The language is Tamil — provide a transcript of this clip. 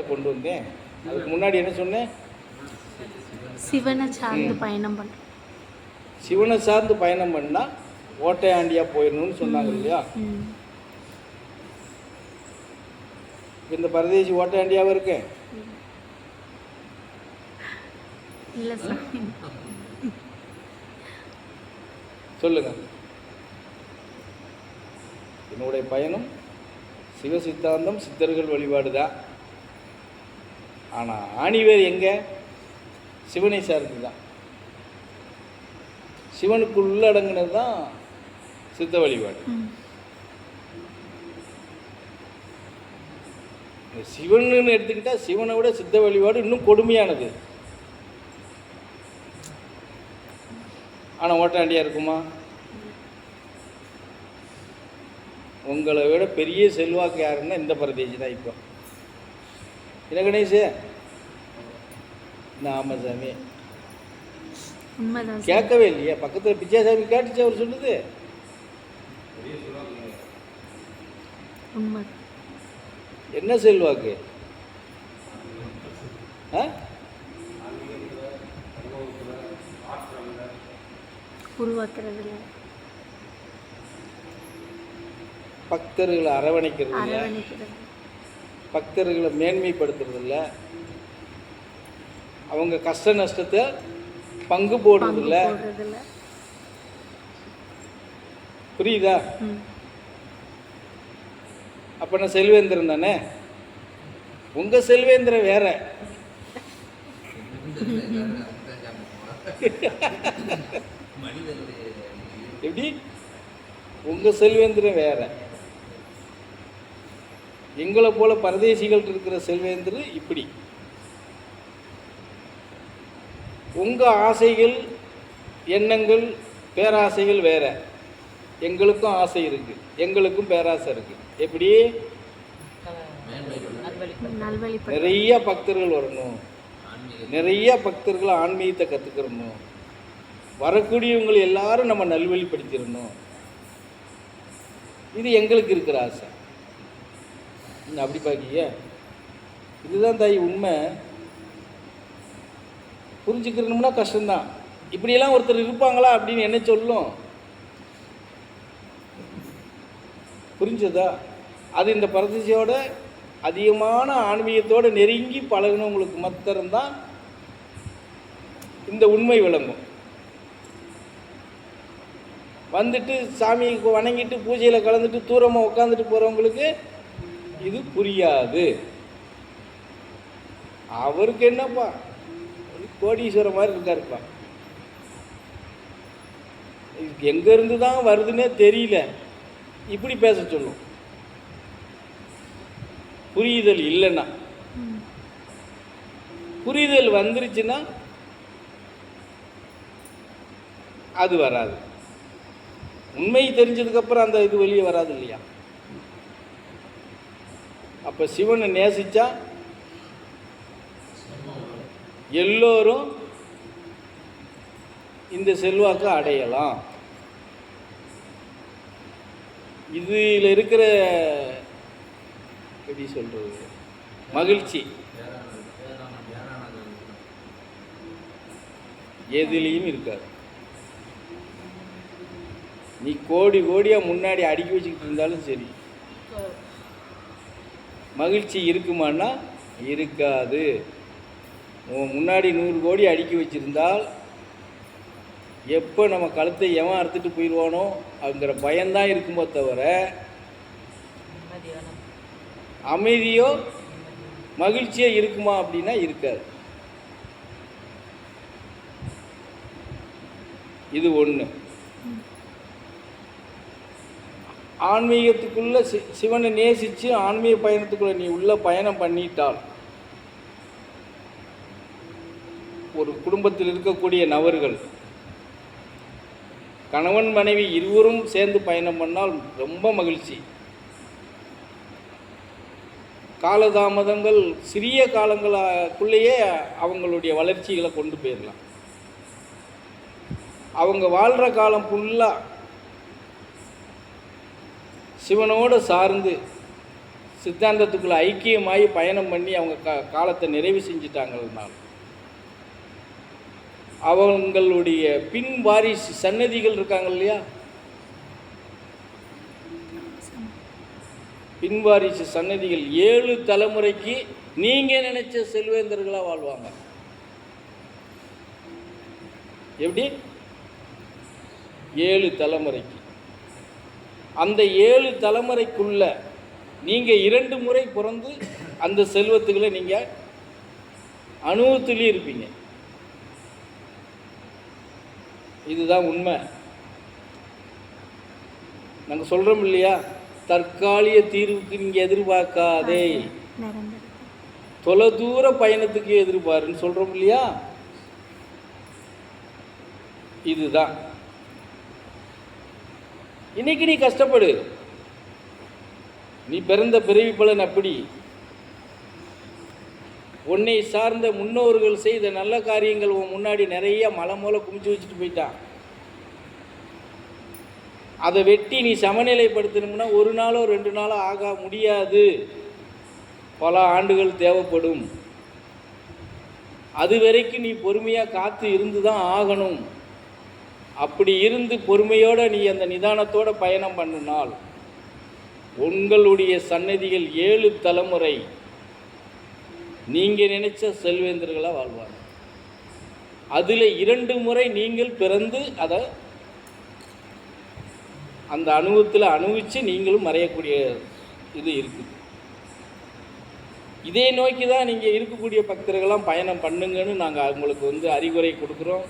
விளக்கத்தை கொண்டு வந்தேன். அதுக்கு முன்னாடி என்ன சொன்னேன்? சிவனை சார்ந்து பயணம் பண்ண, சிவனை சார்ந்து பயணம் பண்ணால் ஓட்டையாண்டியாக போயிடணும்னு சொன்னாங்க இல்லையா? இந்த பரதேசி ஓட்டையாண்டியாகவும் இருக்கேன் இல்லை சார். சொல்லுங்க. என்னுடைய பயணம் சிவ சித்தாந்தம், சித்தர்கள் வழிபாடு தான். ஆனால் ஆணிவேர் எங்கே? சிவனை சார்ந்து தான். சிவனுக்கு உள்ளடங்கினது தான் சித்த வழிபாடு. சிவன்னு எடுத்துக்கிட்டால் சிவனை விட சித்த வழிபாடு இன்னும் கொடுமையானது. ஆனால் ஓட்டாண்டியாக இருக்குமா? உங்களை விட பெரிய செல்வாக்கு யாருன்னா இந்த பரதேசி தான். இப்போ என்ன கணேஷ்? ஆமாம் சாமி, கேட்கவே இல்லையா? பக்கத்தில் பிச்சாசாமி கேட்டுச்சு அவர் சொல்லுது. என்ன செல்வாக்கு? பக்தர்களை அரவணைக்கிறது இல்லை, பக்தர்களை மேன்மைப்படுத்துறது இல்லை, அவங்க கஷ்ட நஷ்டத்தை பங்கு போடுறதில்ல. புரியுதா? அப்ப நான் செல்வேந்திரன் தானே. உங்க செல்வேந்திரன் வேற. எப்படி? உங்க செல்வேந்திரன் வேற. எங்களை போல பரதேசிகள் இருக்கிற செல்வேந்திரன் இப்படி. உங்க ஆசைகள், எண்ணங்கள், பேராசைகள் வேற. எங்களுக்கும் ஆசை இருக்கு, எங்களுக்கும் பேராசை இருக்கு. எப்படி? நிறைய பக்தர்கள் வரணும், நிறைய பக்தர்கள் ஆன்மீகத்தை கற்றுக்கிறணும், வரக்கூடியவங்களை எல்லாரும் நம்ம நல்வழிப்படுத்திடணும். இது எங்களுக்கு இருக்கிற ஆசை. அப்படி பாக்கிய இதுதான் தாய் உண்மை. புரிஞ்சுக்கணும்னா கஷ்டம்தான். இப்படியெல்லாம் ஒருத்தர் இருப்பாங்களா அப்படின்னு என்ன சொல்லும்? புரிஞ்சதா? அது இந்த பரதேசியோட அதிகமான ஆன்மீகத்தோடு நெருங்கி பழகினவங்களுக்கு மாத்திரம்தான் இந்த உண்மை விளங்கும். வந்துட்டு சாமிக்கு வணங்கிட்டு பூஜையில் கலந்துட்டு தூரமாக உட்காந்துட்டு போகிறவங்களுக்கு இது புரியாது. அவருக்கு என்னப்பா கோடீஸ்வரர் மாதிரி இருக்காருப்பா, எங்கேருந்து தான் வருதுன்னே தெரியல, இப்படி பேச சொல்லும். புரியுதல் இல்லைன்னா, புரிதல் வந்துருச்சுன்னா அது வராது. உண்மை தெரிஞ்சதுக்கப்புறம் அந்த இது வெளியே வராது இல்லையா? அப்போ சிவனை நேசிச்சா எல்லோரும் இந்த செல்வாக்கு அடையலாம். இதில் இருக்கிற எப்படி சொல்றது மகிழ்ச்சி எதுலேயும் இருக்காது. நீ கோடி கோடியாக முன்னாடி அடுக்கி வச்சுக்கிட்டு இருந்தாலும் சரி, மகிழ்ச்சி இருக்குமான்னா இருக்காது. முன்னாடி 100 கோடி அடுக்கி வச்சுருந்தால் எப்போ நம்ம கழுத்தை எவன் அறுத்துட்டு போயிடுவானோ அப்படிங்கிற பயம்தான் இருக்குமோ தவிர அமைதியோ மகிழ்ச்சியோ இருக்குமா அப்படின்னா இருக்காது. இது ஒன்று. ஆன்மீகத்துக்குள்ளே சிவனை நேசித்து ஆன்மீக பயணத்துக்குள்ளே நீ உள்ள பயணம் பண்ணிட்டால், ஒரு குடும்பத்தில் இருக்கக்கூடிய நபர்கள் கணவன் மனைவி இருவரும் சேர்ந்து பயணம் பண்ணால் ரொம்ப மகிழ்ச்சி. காலதாமதங்கள் சிறிய காலங்களுக்குள்ளேயே அவங்களுடைய வளர்ச்சிகளை கொண்டு போயிடலாம். அவங்க வாழ்கிற காலம் ஃபுல்லாக சிவனோடு சார்ந்து சித்தாந்தத்துக்குள்ள ஐக்கியமாகி பயணம் பண்ணி அவங்க காலத்தை நிறைவு செஞ்சிட்டாங்கன்னாலும் அவங்களுடைய பின் வாரிசு சன்னதிகள் இருக்காங்க இல்லையா, பின்வாரிசு சன்னதிகள் 7 தலைமுறைக்கு நீங்க நினைச்ச செல்வேந்தர்களா வாழ்வாங்க. எப்படி? 7 தலைமுறைக்கு. அந்த 7 தலைமுறைக்குள்ள நீங்க 2 முறை பிறந்து அந்த செல்வத்துக்களை நீங்க அனுபவத்திலே இருப்பீங்க. இதுதான் உண்மை. நாங்கள் சொல்றோம் இல்லையா, தற்காலிக தீர்வுக்கு நீங்க எதிர்பார்க்காதே, தொலைதூர பயணத்துக்கு எதிர்பாருன்னு சொல்றோம் இல்லையா. இதுதான் இன்னைக்கு நீ கஷ்டப்படு, நீ பிறந்த பிறவி பலன் அப்படி. உன்னை சார்ந்த முன்னோர்கள் செய்த நல்ல காரியங்கள் உன் முன்னாடி நிறைய மலை மூல குமிச்சு வச்சுட்டு போயிட்டான். அதை வெட்டி நீ சமநிலைப்படுத்தணும்னா 1 நாளோ 2 நாளோ ஆக முடியாது, பல ஆண்டுகள் தேவைப்படும். அது வரைக்கும் நீ பொறுமையாக காத்து இருந்து தான் ஆகணும். அப்படி இருந்து பொறுமையோடு நீ அந்த நிதானத்தோடு பயணம் பண்ணினால் உங்களுடைய சன்னதிகள் 7 தலைமுறை நீங்கள் நினைச்ச செல்வேந்தர்களாக வாழ்வாங்க. அதில் 2 முறை நீங்கள் பிறந்து அதை அந்த அனுபவத்தில் அனுபவித்து நீங்களும் மறையக்கூடிய இது இருக்குது. இதை நோக்கி தான் நீங்கள் இருக்கக்கூடிய பக்தர்கள்லாம் பயணம் பண்ணுங்கன்னு நாங்கள் அவங்களுக்கு அறிவுரை கொடுக்குறோம்.